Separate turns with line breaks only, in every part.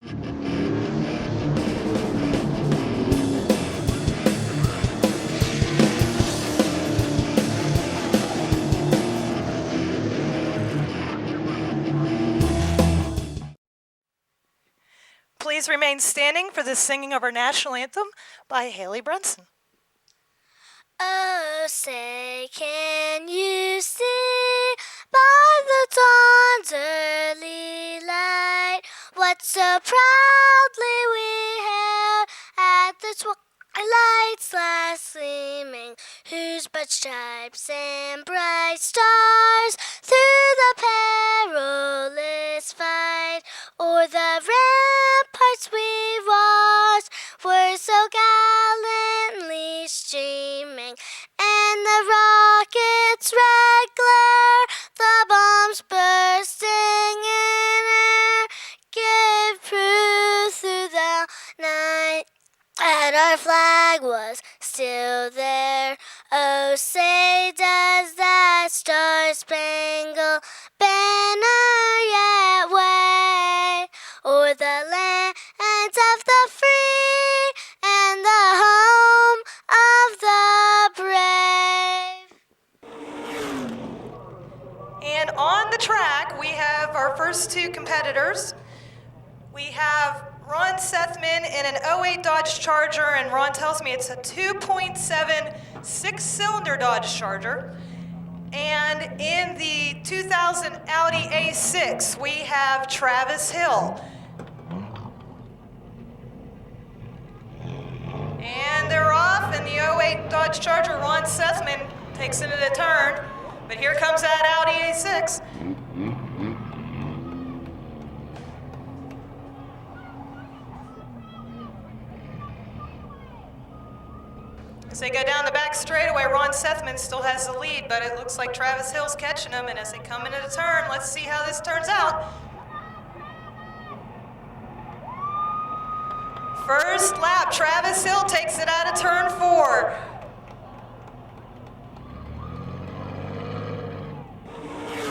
Please remain standing for the singing of our national anthem by Haley Brunson.
Oh, say, can you see by the dawn's early light what so proudly we hailed at the twilight's last gleaming, whose broad stripes and bright stars through the perilous fight o'er the ramparts we watched were so gallantly streaming, and the rocket's red glare, the bombs bursting in air, gave proof through the night that our flag was still there. Oh, say does that star-spangled banner yet wave o'er the lands of the free and the home of the brave.
And on the track, we have our first two competitors. We have Ron Sethman in an 08 Dodge Charger, and Ron tells me it's a 2.7 six-cylinder Dodge Charger. And in the 2000 Audi A6, we have Travis Hill. And they're off in the 08 Dodge Charger. Ron Sethman takes it at a turn, but here comes that Audi A6. As they go down the back straightaway, Ron Sethman still has the lead, but it looks like Travis Hill's catching him, and as they come into the turn, let's see how this turns out. First lap, Travis Hill takes it out of turn 4.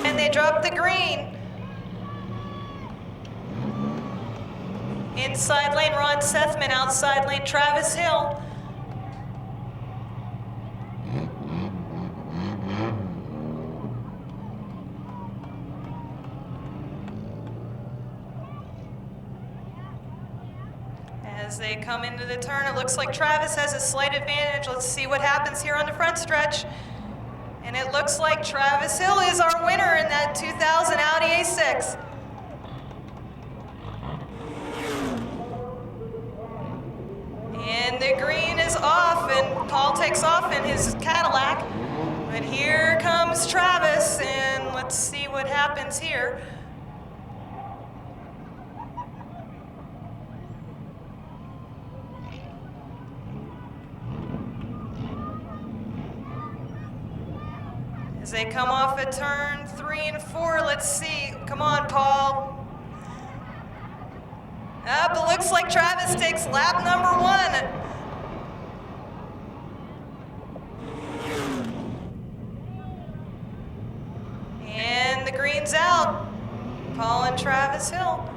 And they drop the green. Inside lane, Ron Sethman. Outside lane, Travis Hill. As they come into the turn, it looks like Travis has a slight advantage. Let's see what happens here on the front stretch. And it looks like Travis Hill is our winner in that 2000 Audi A6. And the green is off, and Paul takes off in his Cadillac. But here comes Travis, and let's see what happens here. As they come off at turn 3 and 4, let's see. Come on, Paul. Up, it looks like Travis takes lap number 1. And the green's out. Paul and Travis Hill.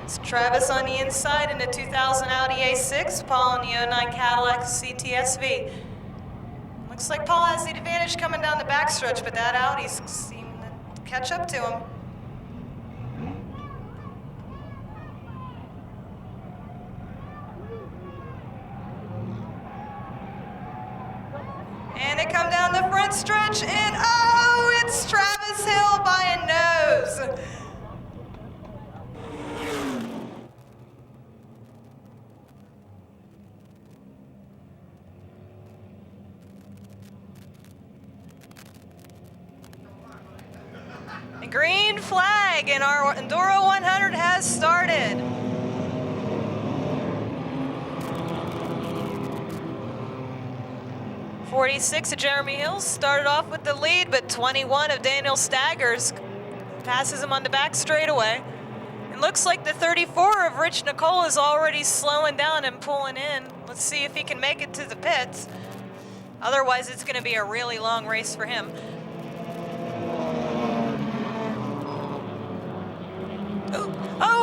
It's Travis on the inside in the 2000 Audi A6, Paul in the 09 Cadillac CTSV. Looks like Paul has the advantage coming down the backstretch, but that Audi's seeming to catch up to him. And they come down the front stretch, and oh, it's Travis Hill by a nose. Green flag, and our Enduro 100 has started. '46 of Jeremy Hills started off with the lead, but 21 of Daniel Staggers passes him on the back straightaway. It looks like the 34 of Rich Nicole is already slowing down and pulling in. Let's see if he can make it to the pits. Otherwise, it's going to be a really long race for him. Oh,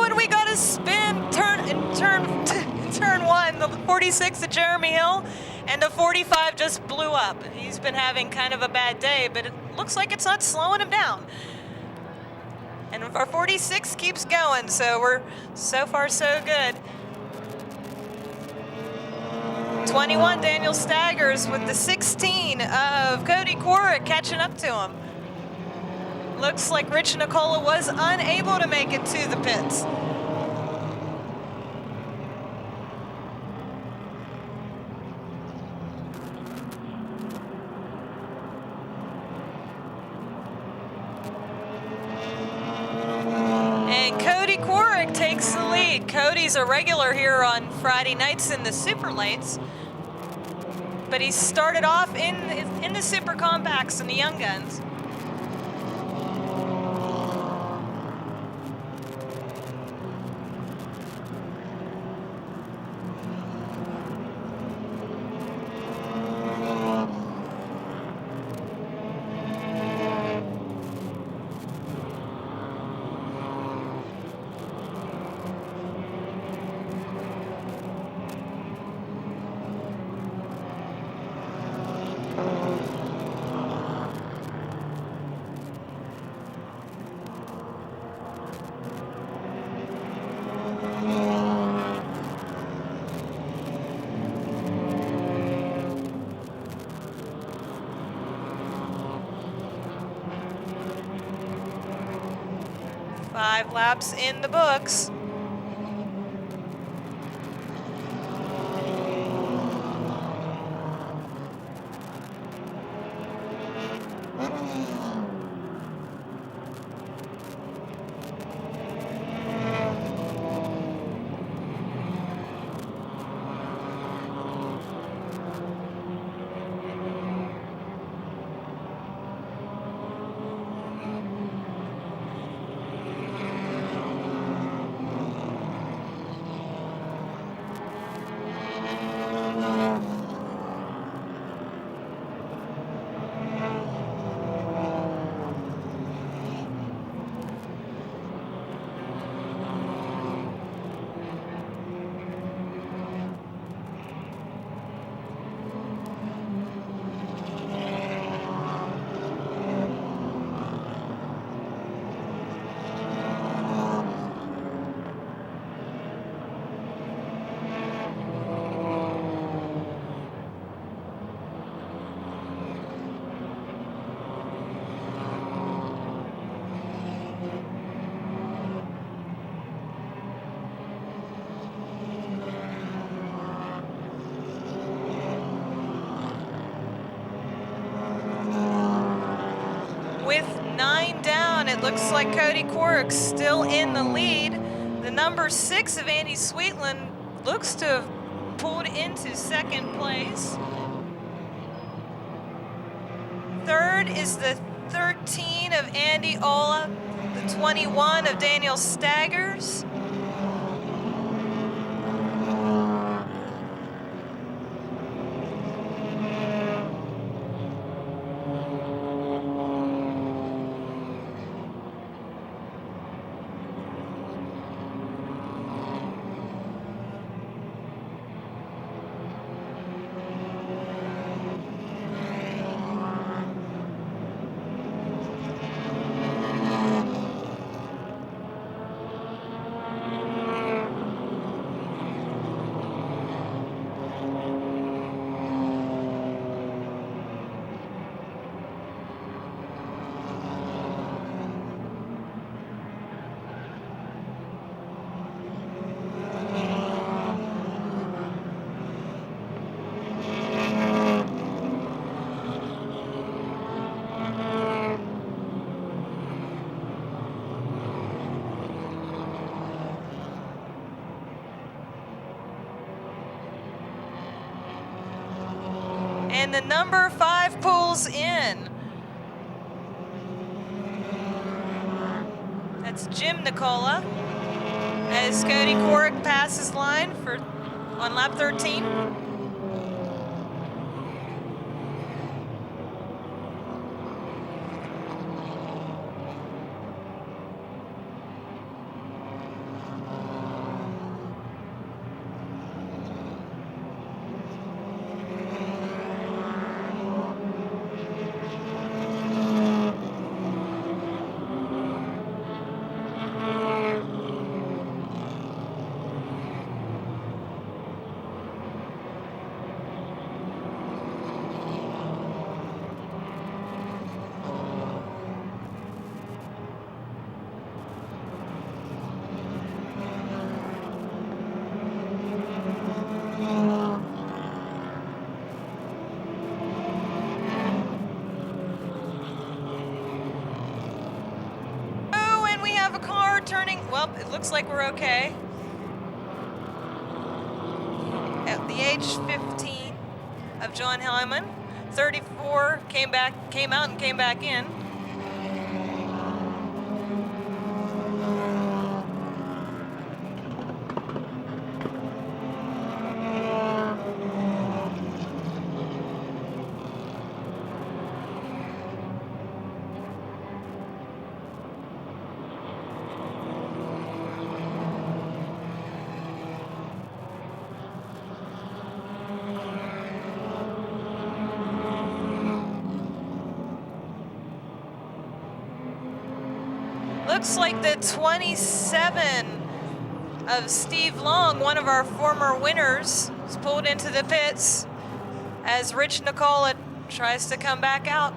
a spin in turn one, the 46 at Jeremy Hill, and the 45 just blew up. He's been having kind of a bad day, but it looks like it's not slowing him down. And our 46 keeps going, so we're so far so good. 21, Daniel Staggers with the 16 of Cody Corrick catching up to him. Looks like Rich Nicola was unable to make it to the pits. And Cody Corrick takes the lead. Cody's a regular here on Friday nights in the super lates, but he started off in the super compacts and the young guns. Five laps in the books. With 9 down, it looks like Cody Corrick still in the lead. The number 6 of Andy Sweetland looks to have pulled into second place. Third is the 13 of Andy Ola, the 21 of Daniel Staggers. And the number 5 pulls in. That's Jim Nicola as Cody Corrick passes line on lap 13. turning. Well, it looks like we're okay. At the age 15 of John Hyman, 34 came out and came back in. Looks like the 27 of Steve Long, one of our former winners, is pulled into the pits as Rich Nicola tries to come back out.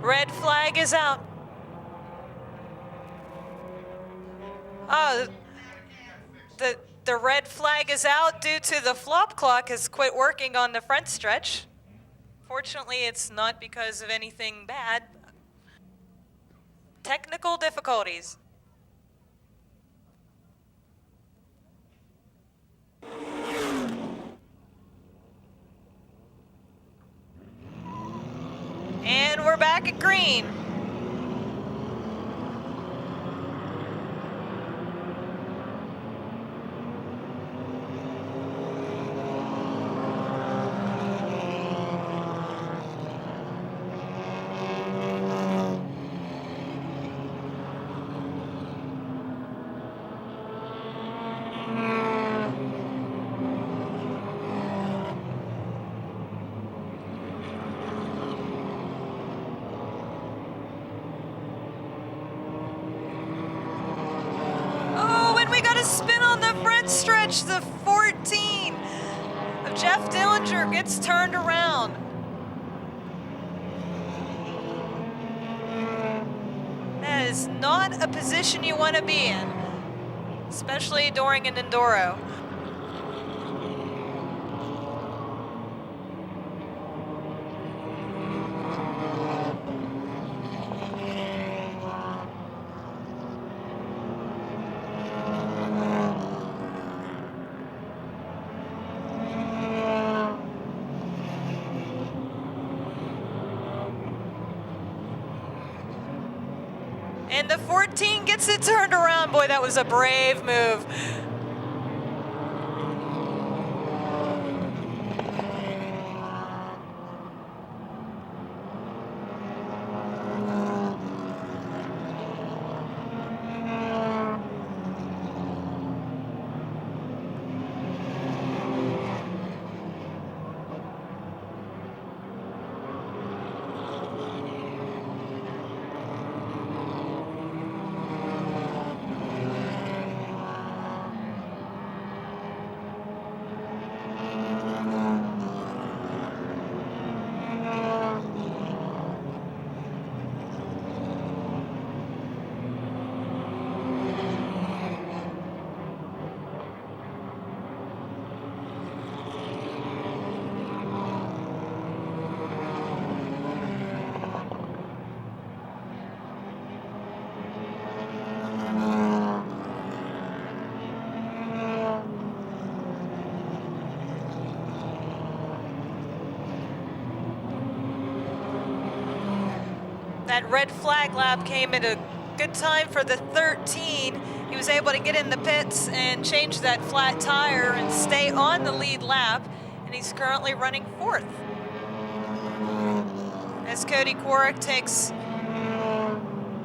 Red flag is out. Oh, the red flag is out due to the flop clock has quit working on the front stretch. Fortunately, it's not because of anything bad. Technical difficulties. And we're back at green. Spin on the front stretch, the 14 of Jeff Dillinger gets turned around. That is not a position you want to be in, especially during an Enduro. And the 14 gets it turned around. Boy, that was a brave move. That red flag lap came at a good time for the 13. He was able to get in the pits and change that flat tire and stay on the lead lap, and he's currently running 4th. As Cody Quark takes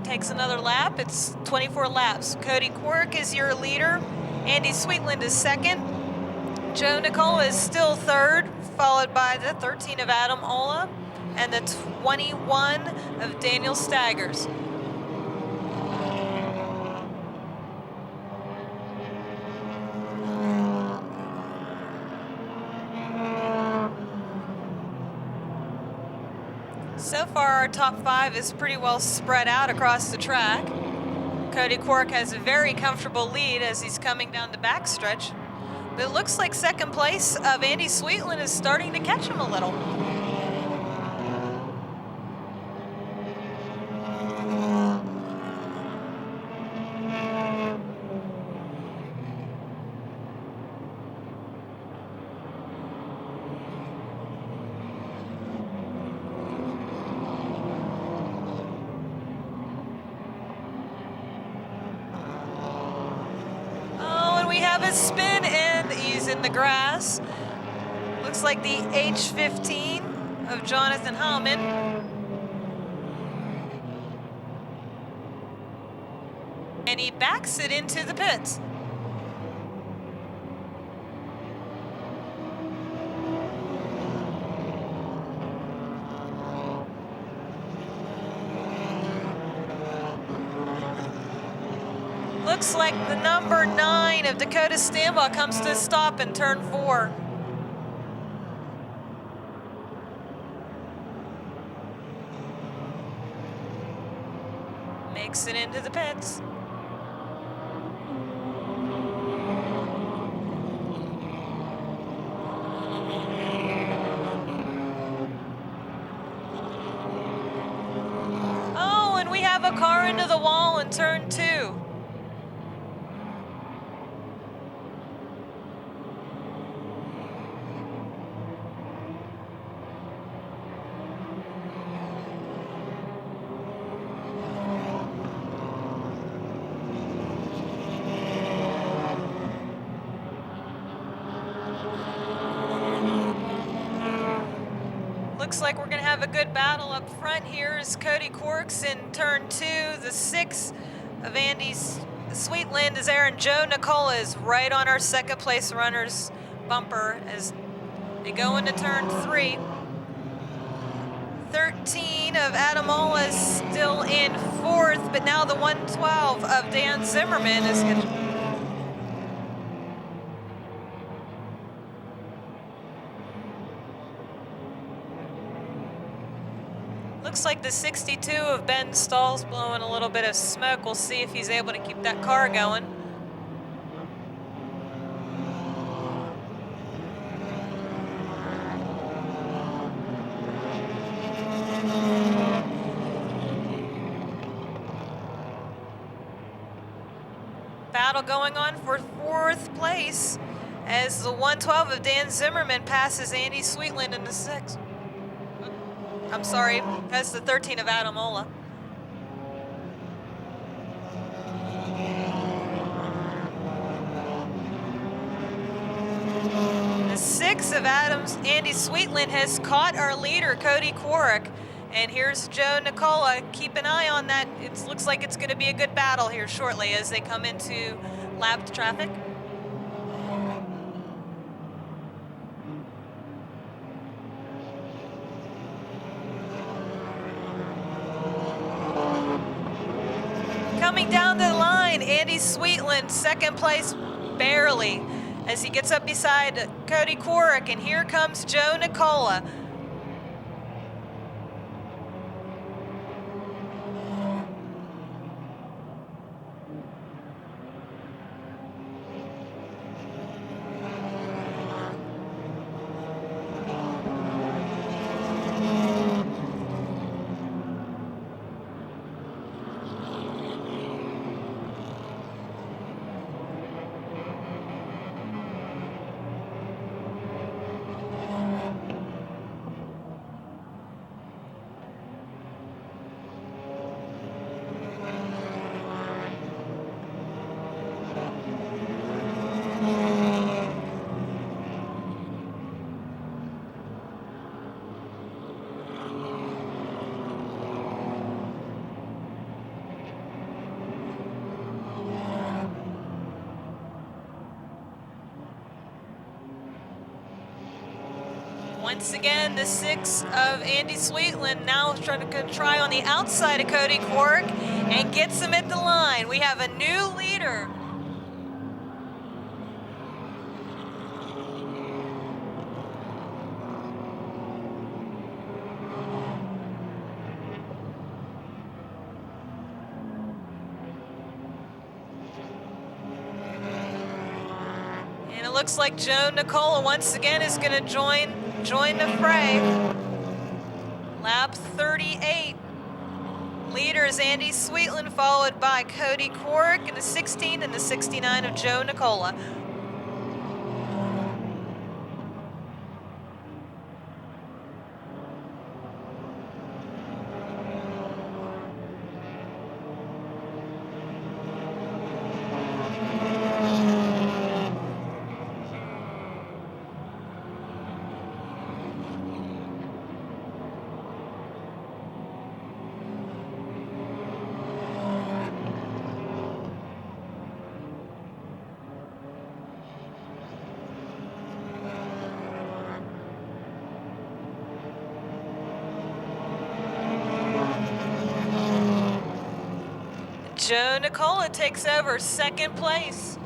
another lap, it's 24 laps. Cody Quark is your leader. Andy Sweetland is 2nd. Joe Nicola is still 3rd, followed by the 13 of Adam Ola and the 21 of Daniel Staggers. So far, our top 5 is pretty well spread out across the track. Cody Quirk has a very comfortable lead as he's coming down the backstretch. But it looks like second place of Andy Sweetland is starting to catch him a little. We have a spin and he's in the grass. Looks like the H15 of Jonathan Hallman. And he backs it into the pits. Looks like the number 9 of Dakota Stambaugh comes to a stop in turn 4. Makes it into the pits. Oh, and we have a car into the wall in turn 2. Looks like we're going to have a good battle up front here as Cody Quirk's in turn 2. The 6 of Andy's Sweetland is there, and Joe Nicola is right on our second place runner's bumper as they go into turn 3. 13 of Adamola is still in 4th, but now the 112 of Dan Zimmerman is going to... Looks like the 62 of Ben Stahl's blowing a little bit of smoke. We'll see if he's able to keep that car going. Battle going on for 4th place as the 112 of Dan Zimmerman passes Andy Sweetland in the 6th. I'm sorry, that's the 13 of Adamola. The 6 of Andy Sweetland has caught our leader, Cody Quirk. And here's Joe Nicola. Keep an eye on that. It looks like it's going to be a good battle here shortly as they come into lapped traffic. Coming down the line, Andy Sweetland, second place barely, as he gets up beside Cody Quirk, and here comes Joe Nicola. Once again, the 6 of Andy Sweetland now trying to try on the outside of Cody Quirk and gets him at the line. We have a new leader. looks like Joe Nicola once again is going to join the fray. Lap 38. Leader is Andy Sweetland, followed by Cody Quirk in the 16 and the 69 of Joe Nicola. Joe Nicola takes over second place.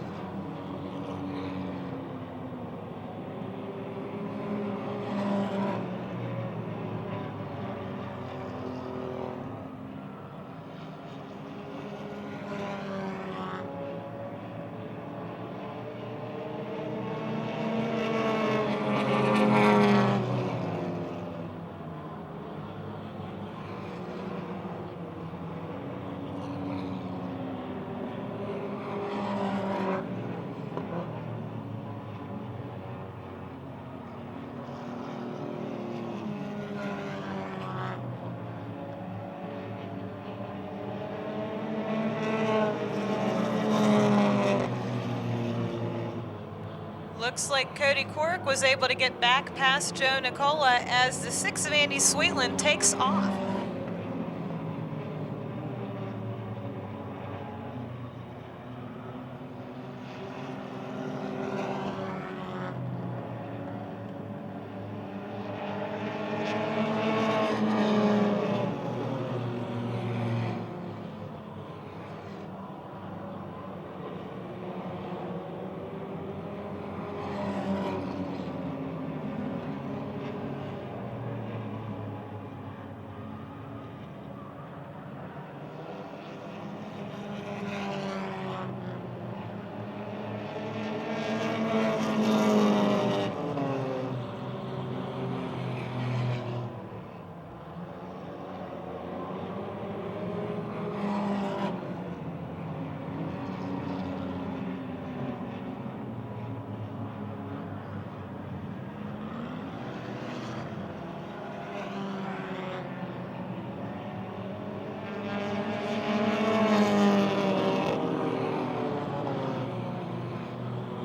Looks like Cody Quirk was able to get back past Joe Nicola as the 6 of Andy Sweetland takes off.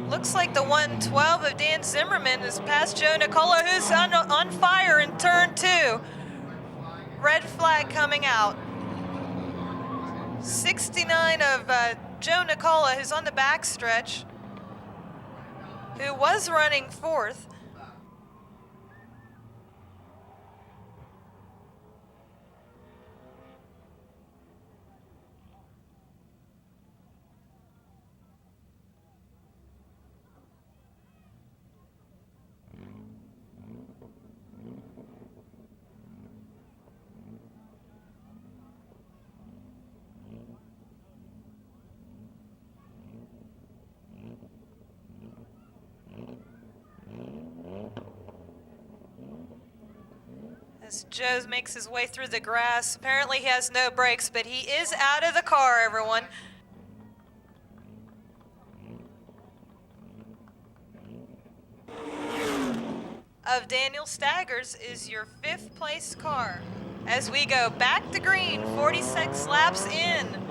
Looks like the 112 of Dan Zimmerman is past Joe Nicola, who's on fire in turn 2. Red flag coming out. 69 of Joe Nicola, who's on the backstretch, who was running 4th. As Joe makes his way through the grass, apparently he has no brakes, but he is out of the car, everyone. Of Daniel Staggers is your 5th place car. As we go back to green, 46 laps in.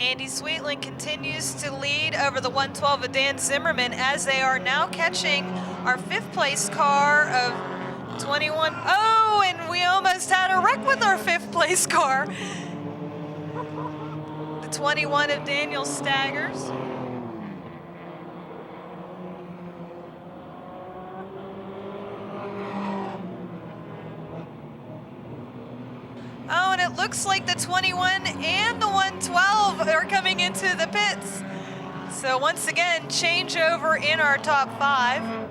Andy Sweetland continues to lead over the 112 of Dan Zimmerman as they are now catching our 5th place car of 21. Oh, and we almost had a wreck with our 5th place car. The 21 of Daniel Staggers. Oh, and it looks like the 21 and the 112 are coming into the pits. So once again, changeover in our top 5.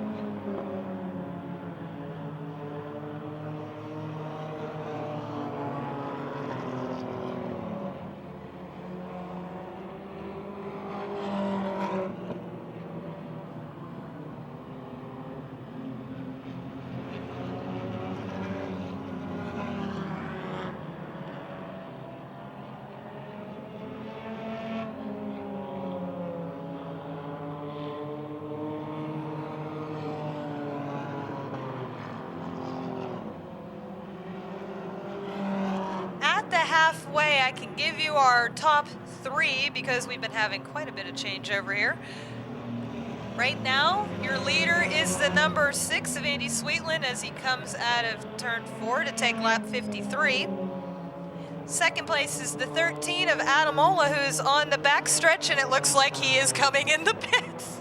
Halfway, I can give you our top 3 because we've been having quite a bit of changeover here. Right now, your leader is the number 6 of Andy Sweetland as he comes out of turn 4 to take lap 53. Second place is the 13 of Adamola, who's on the back stretch, and it looks like he is coming in the pits.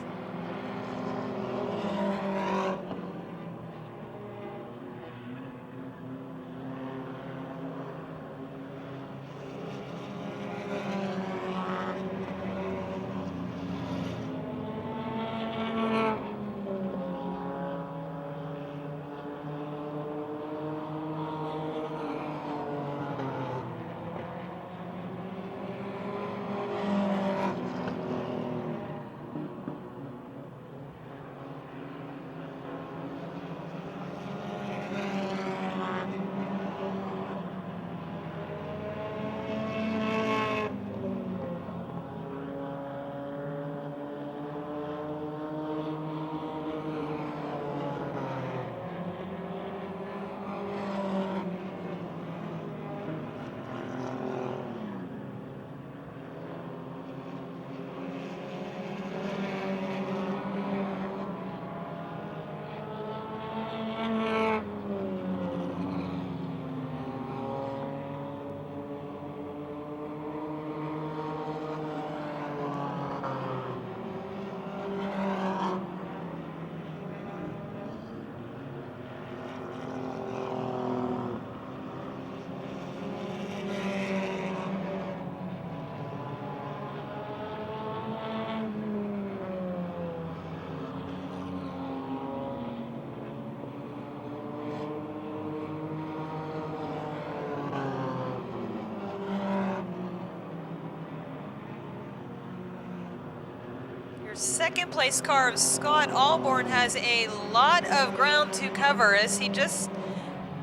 Second place car of Scott Alborn has a lot of ground to cover as he just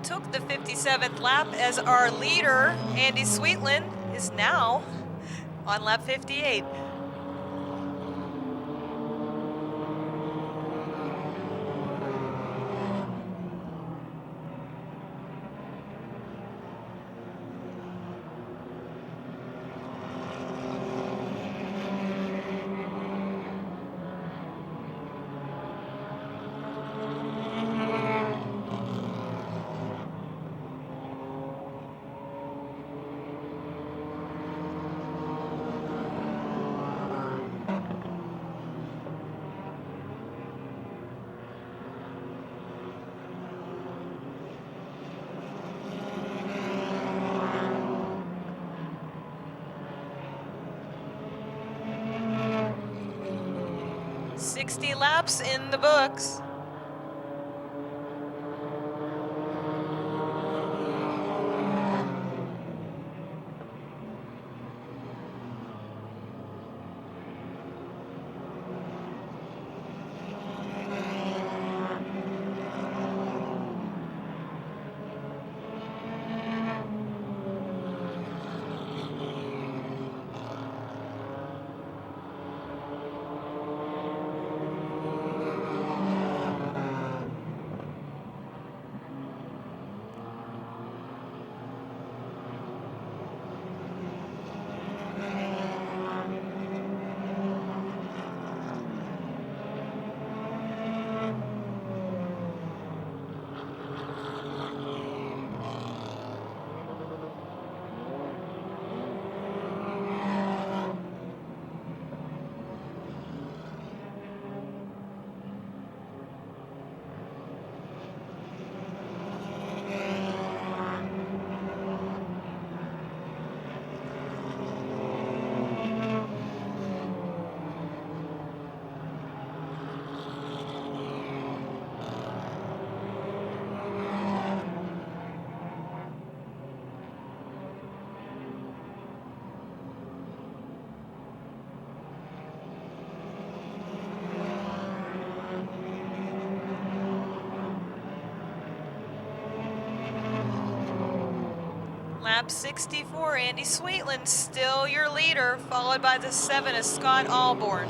took the 57th lap as our leader, Andy Sweetland, is now on lap 58. Laps in the books. Lap 64, Andy Sweetland still your leader, followed by the 7 of Scott Alborn.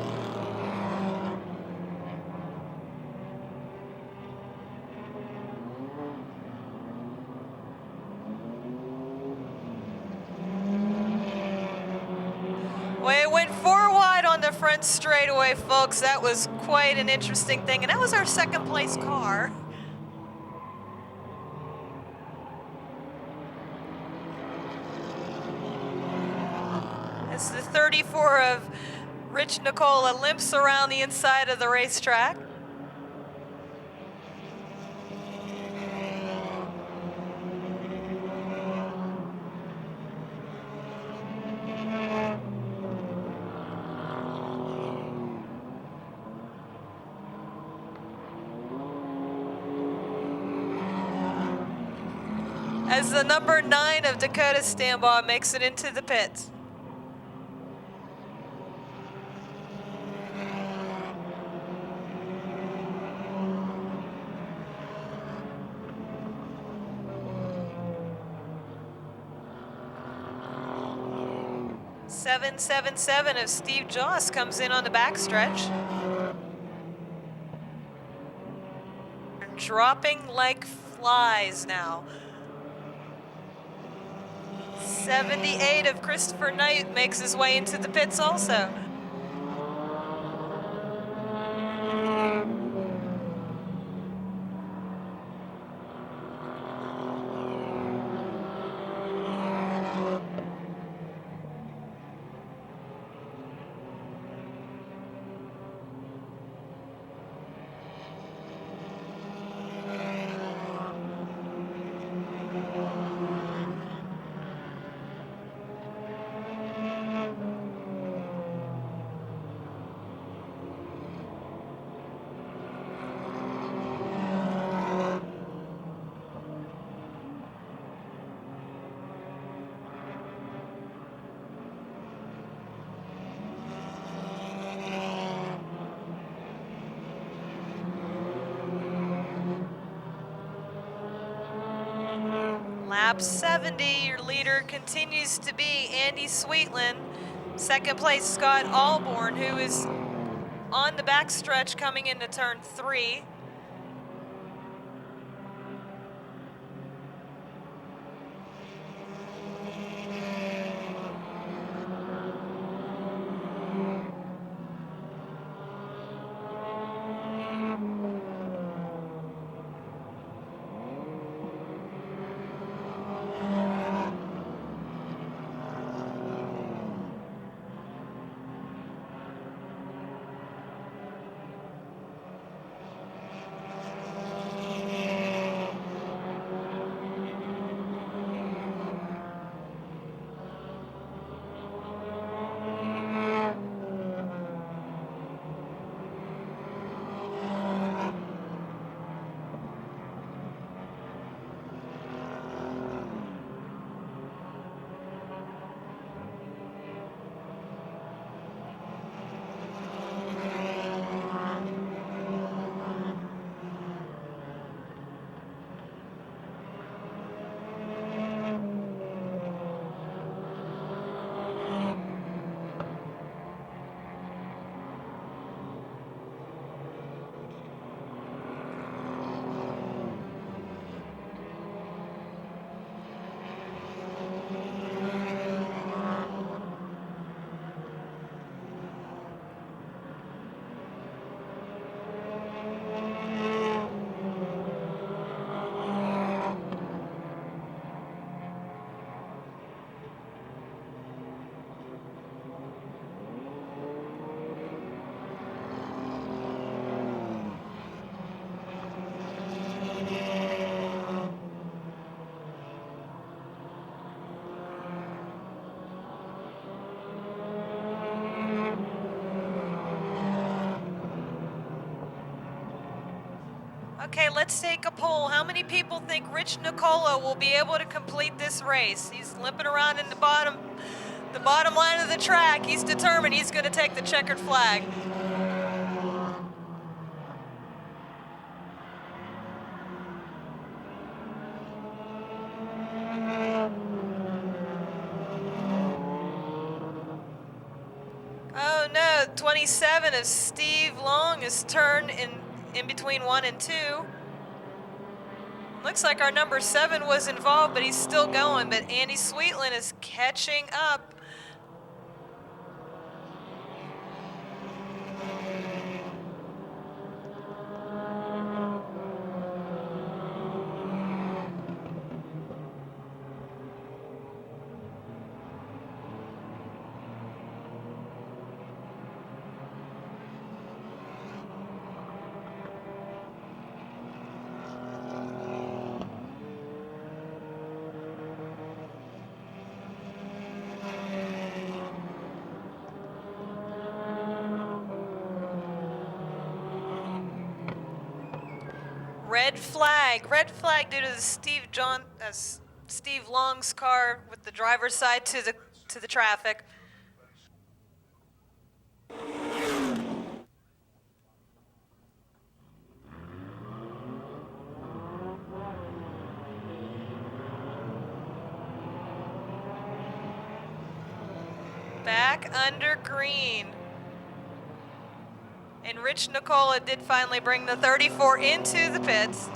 Well, it went 4 wide on the front straightaway, folks. That was quite an interesting thing, and that was our second place car. As the 34 of Rich Nicola limps around the inside of the racetrack. As the number 9 of Dakota Stambaugh makes it into the pits. .777 of Steve Joss comes in on the backstretch. Dropping like flies now. 78 of Christopher Knight makes his way into the pits also. Lap 70, your leader continues to be Andy Sweetland. Second place, Scott Alborn, who is on the backstretch coming into turn 3. Okay, let's take a poll. How many people think Rich Nicola will be able to complete this race? He's limping around in the bottom line of the track. He's determined he's going to take the checkered flag. 27 of Steve Long is turned in between 1 and 2. Looks like our number 7 was involved, but he's still going. But Andy Sweetland is catching up. Red flag due to the Steve Long's car with the driver's side to the traffic. Back under green. And Rich Nicola did finally bring the 34 into the pits.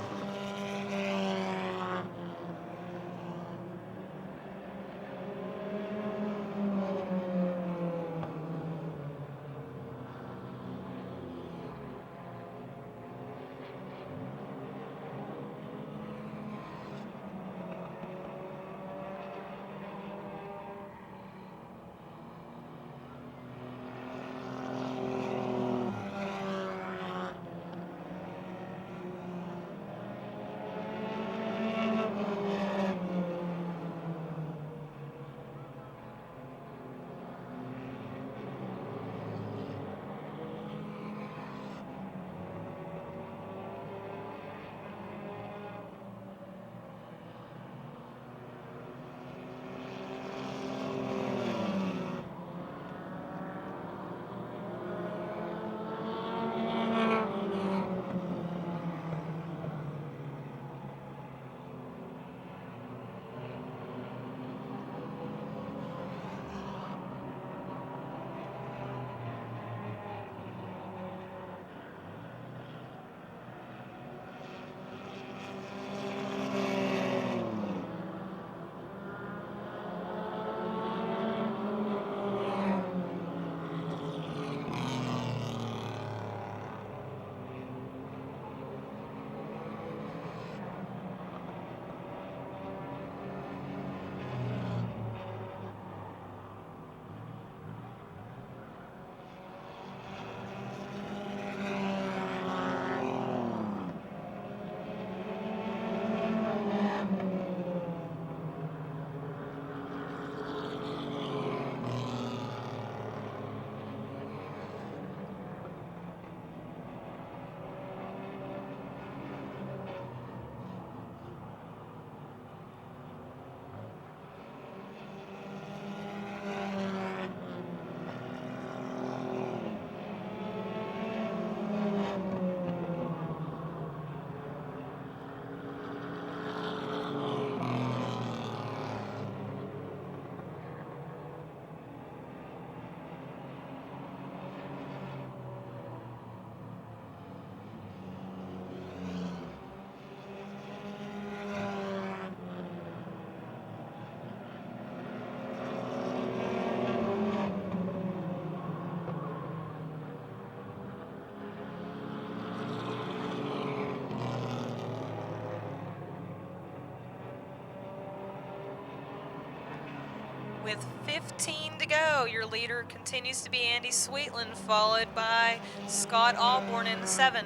With 15 to go, your leader continues to be Andy Sweetland, followed by Scott Alborn in the 7.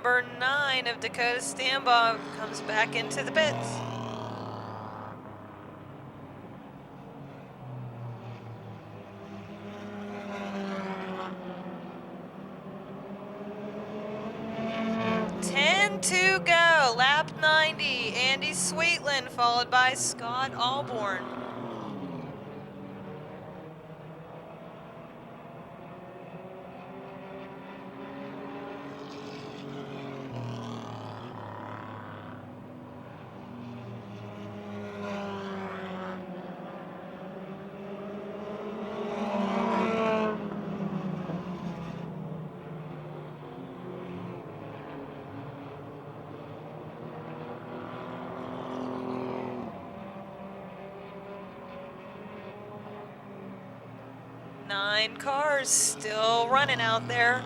number 9 of Dakota Stanbaugh comes back into the pits. To go, lap 90, Andy Sweetland, followed by Scott Alborn. Nine cars still running out there.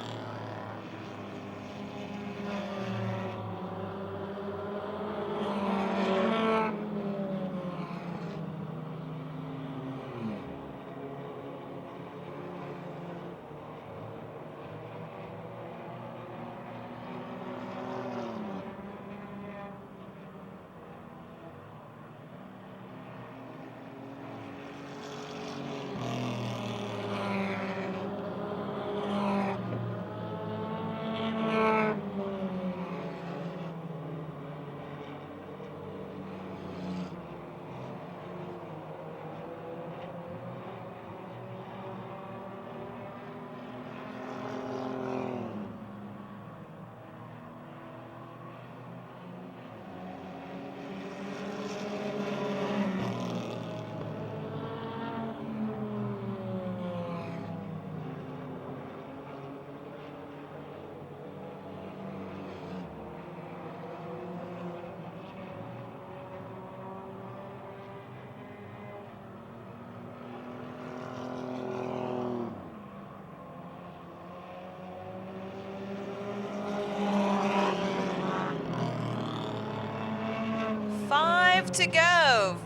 Five to go.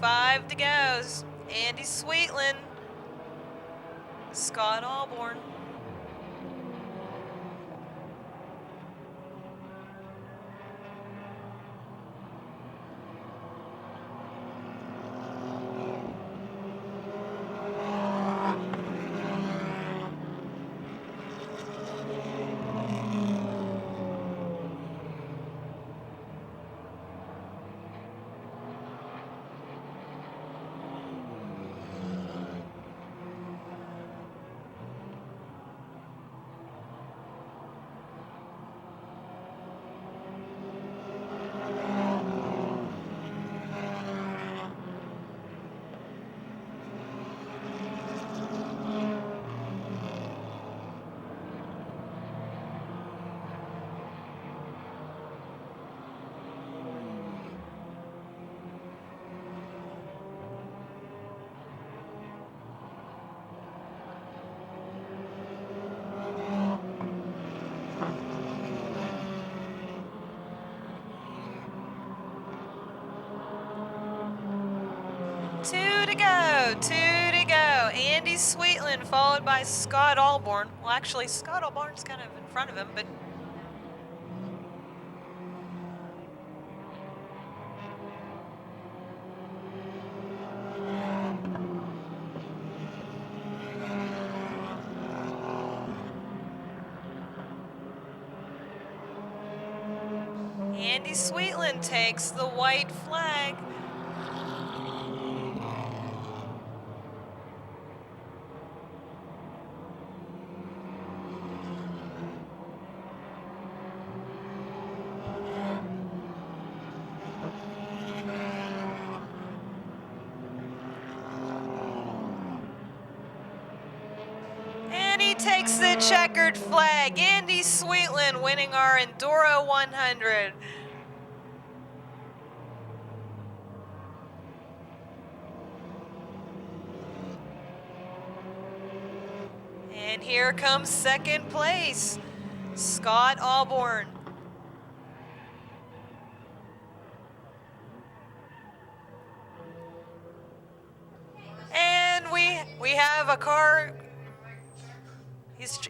Andy Sweetland, Scott Alborn. Two to go. Andy Sweetland followed by Scott Alborn. Well, actually, Scott Alborn's kind of in front of him, but Andy Sweetland takes the white flag. And he takes the checkered flag. Andy Sweetland winning our Enduro 100. And here comes second place, Scott Alborn. And we have a car.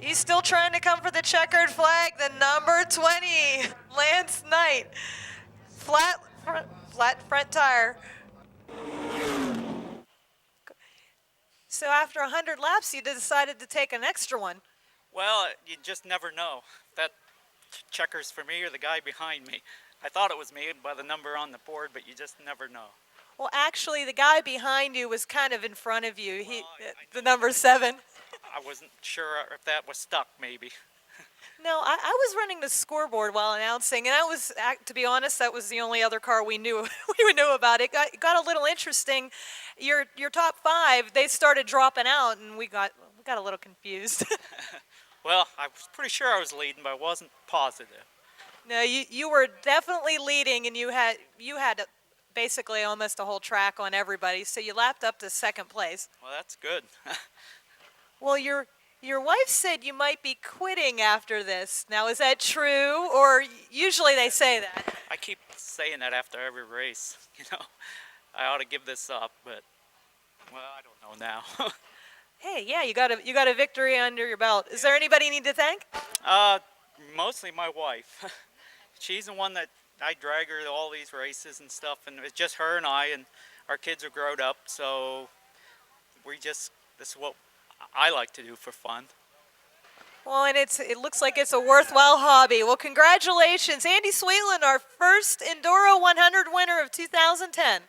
He's still trying to come for the checkered flag. The number 20, Lance Knight. Flat front tire. So after 100 laps, you decided to take an extra one.
Well, you just never know. That checkers for me or the guy behind me. I thought it was me by the number on the board, but you just never know.
Well, actually, the guy behind you was kind of in front of you.
I
The number 7.
I wasn't sure if that was stuck, maybe.
No, I was running the scoreboard while announcing, and to be honest, that was the only other car we knew about. It got a little interesting. Your top 5, they started dropping out, and we got a little confused.
Well, I was pretty sure I was leading, but I wasn't positive.
No, you were definitely leading, and you had basically almost a whole track on everybody, so you lapped up to second place.
Well, that's good.
Well, your wife said you might be quitting after this. Now, is that true, or usually they say that?
I keep saying that after every race. I ought to give this up, but well, I don't know now.
Hey, yeah, you got a victory under your belt. Is there anybody you need to thank?
Mostly my wife. She's the one that I drag her to all these races and stuff, and it's just her and I, and our kids are grown up, so this is what I like to do for fun.
Well, and it looks like it's a worthwhile hobby. Well, congratulations, Andy Sweetland, our first Enduro 100 winner of 2010.